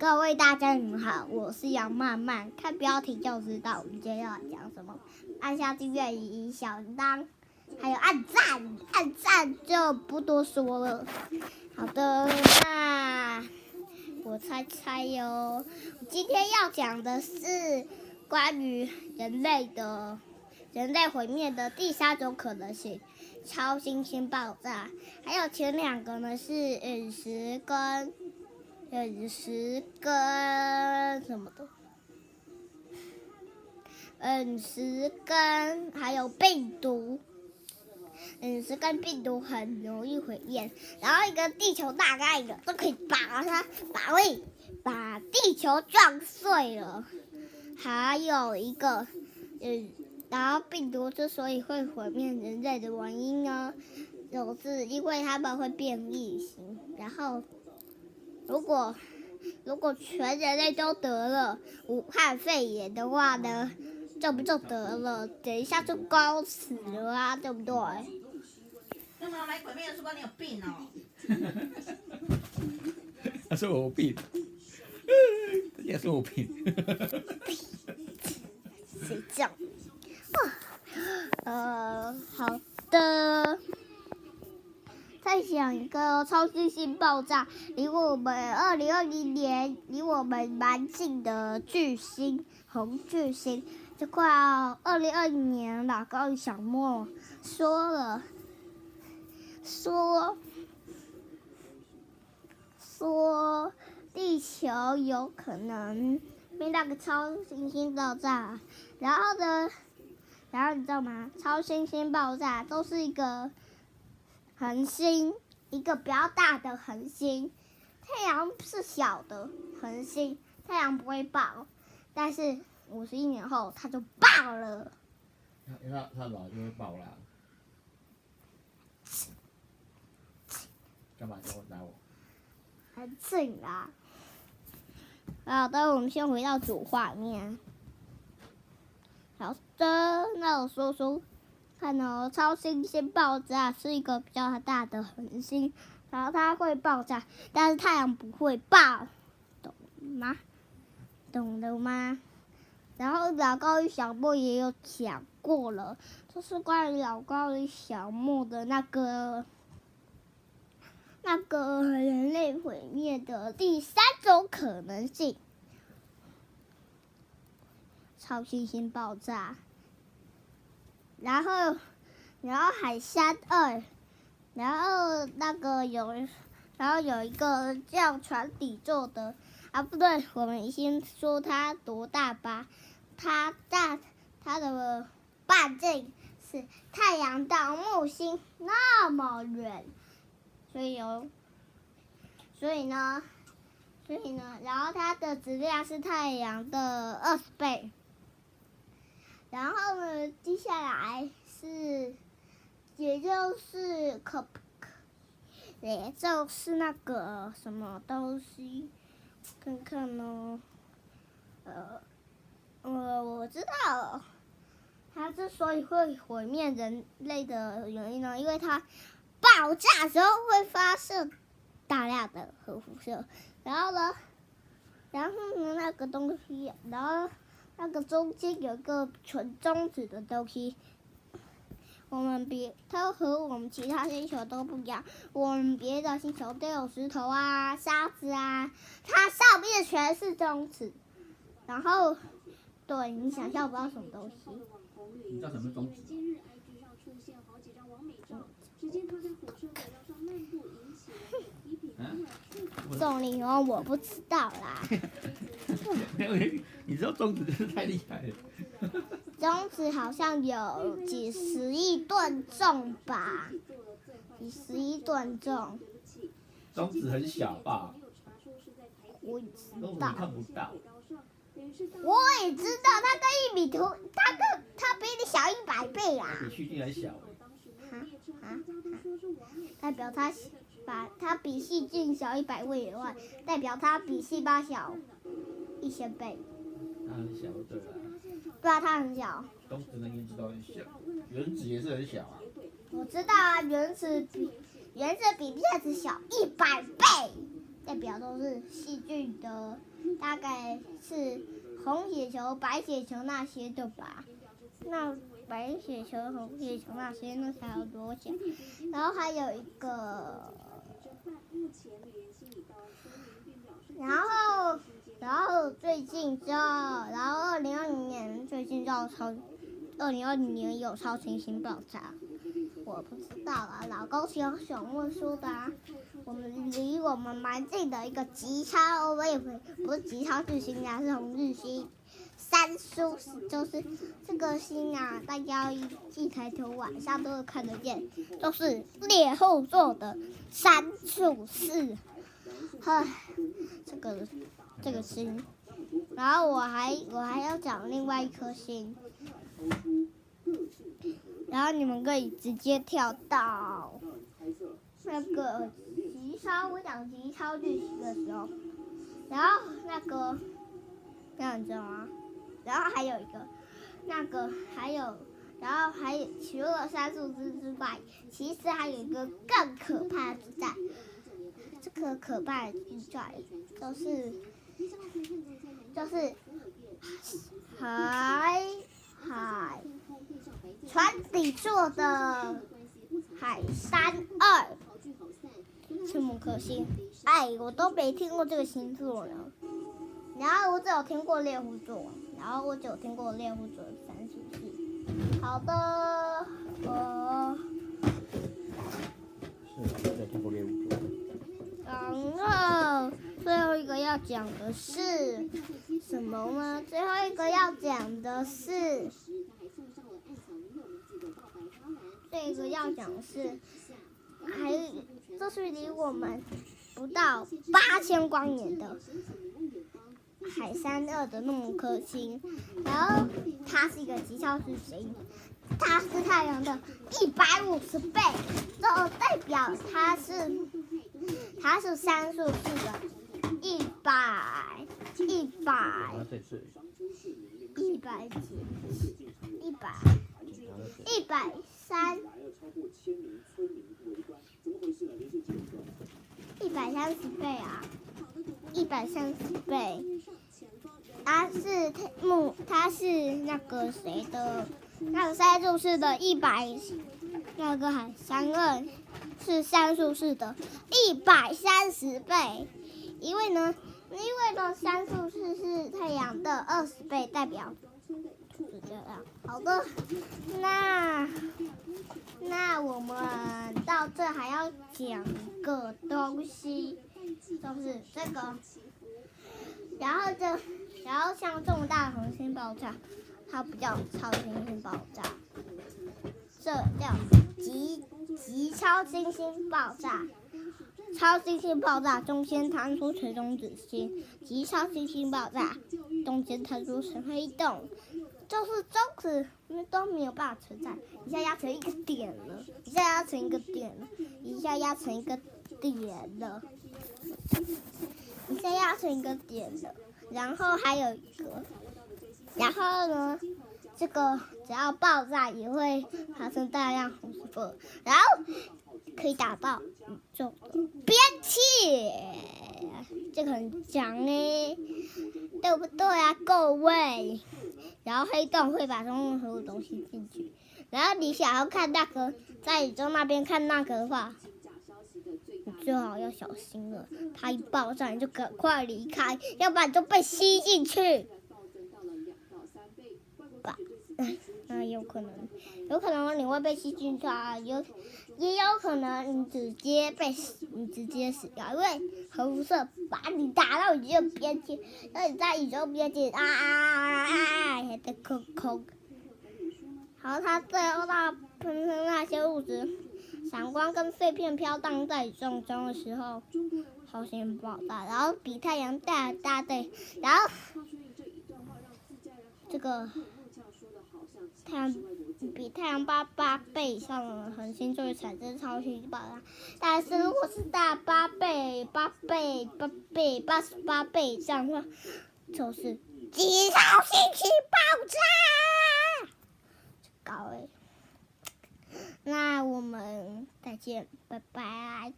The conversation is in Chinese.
各位大家好，我是杨曼曼。看标题就知道我们今天要讲什么。按下订阅与小铃铛，还有按赞就不多说了。好的，那我猜哟。今天要讲的是关于人类毁灭的第3种可能性——超新星爆炸。还有前2个呢是陨石跟什么的？陨石跟还有病毒。陨石跟病毒很容易毁灭，然后一个地球大概的都可以把地球撞碎了。还有一个，然后病毒之所以会毁灭人类的原因呢，就是因为它们会变异型。然后，如果全人类都得了武汉肺炎的话呢，这不就得了？等一下就高死了啊，对不对？干嘛买鬼灭的书包？你有病哦！他说我有病，人家说我病。谁这样？好的。再想一个超新星爆炸，离我们2020年离我们蛮近的红巨星，就快要2020年老高与小莫说地球有可能被那个超新星爆炸，然后你知道吗？超新星爆炸都是一个恒星，一个比较大的恒星。太阳是小的恒星，太阳不会爆，但是51年后它就爆了。他老就会爆啦。干嘛跟我打我？很近啦。好的，我们先回到主画面。好的，那我说看哦，超新星爆炸是一个比较大的恒星，然后它会爆炸，但是太阳不会爆，懂了吗？然后老高与小莫也有讲过了，就是关于老高与小莫的那个人类毁灭的第3种可能性——超新星爆炸。然后海山2，然后有一个叫船底座的啊，不对，我们先说它多大吧。它的半径是太阳到木星那么远，所以呢，然后它的质量是太阳的20倍。然后呢，接下来也就是那个什么东西，看看哦，我知道，它之所以会毁灭人类的原因呢，因为它爆炸的时候会发射大量的核辐射，然后呢，那个东西，然后那个中间有一个纯中子的东西，它和我们其他星球都不一样。我们别的星球都有石头啊、沙子啊，它上面全是中子。然后，对，你想象不到什么东西。你知道什么是中子？送礼哦，我不知道啦。你知道中子真是太厉害了。中子好像有几十亿吨重吧，几十亿吨重。中子很小吧？我也知中子道你，看不到。我也知道，它跟1米图，它比你小100倍啊！比细菌还小代表它比细菌小100倍以外，代表它比细胞小1000倍。它很小，对啦。对啊，它很小。中子跟原子都很小，原子也是很小啊。我知道啊，原子比电子小100倍。代表都是细菌的，大概是红血球、白血球那些的吧。那白血球、红血球那些那才有多小？然后还有一个，然后最近然后2020年最近2020年有超新星爆炸，我不知道啊，老高小问说的啊。离我们蛮近的一个极超，我也不是极超巨星啊，是红日星。三叔就是这个星啊，大家一抬头晚上都会看得见，都是猎户座的314。唉，这个星，然后我还要讲另外一颗星，然后你们可以直接跳到那个极超，我讲极超巨星的时候，然后那你知道吗？然后还有一个，然后还有除了314之外，其实还有一个更可怕的存在。这个可怕的存在就是船底座的海山2赤木克星。我都没听过这个星座呢。然后我只有听过猎户座，然后我只有听过猎户座314。好的，是，我有听过猎户座。然后最后一个要讲的是什么呢？最后一个要讲的是，这是离我们不到8000光年的海山2的那么颗星，然后它是一个极超巨星，它是太阳的150倍，这代表它是314的100倍啊，130倍。它是那个谁的，那个314的那个海山2是314的130倍，因为呢314是太阳的20倍，代表是这样。好的，那我们到这还要讲一个东西，就是这个，然后像这么大的恒星爆炸，它不叫超新星爆炸，这叫极超新星爆炸。超新星爆炸中间弹出水中子星，极超新星爆炸中间弹出深黑洞，就是中子都没有办法存在，一下压成一个点了，一下压成一个点了，一下压成一个点了，一下压成一个点了。然后还有一个，然后呢，这个只要爆炸也会发生大量红色波，然后可以打到宇宙的边界，这个很强欸，对不对啊，各位？然后黑洞会把中所有东西进去，然后你想要看那个在宇宙那边看那个的话，你最好要小心了，它一爆炸你就赶快离开，要不然就被吸进去。那有可能你会被吸进去啊，也有可能你直接死掉，因为核辐射把你打到宇宙边界，那你在宇宙边界还在空。好，它最后喷出那些物质。闪光跟碎片飘荡在宇宙中的时候，超新星爆炸，然后比太阳大对，然后这个比太阳8倍以上的恒星就会产生超新星爆炸，但是如果是大88倍以上的话，就是极超新星爆炸，高欸。那我们再见，拜拜。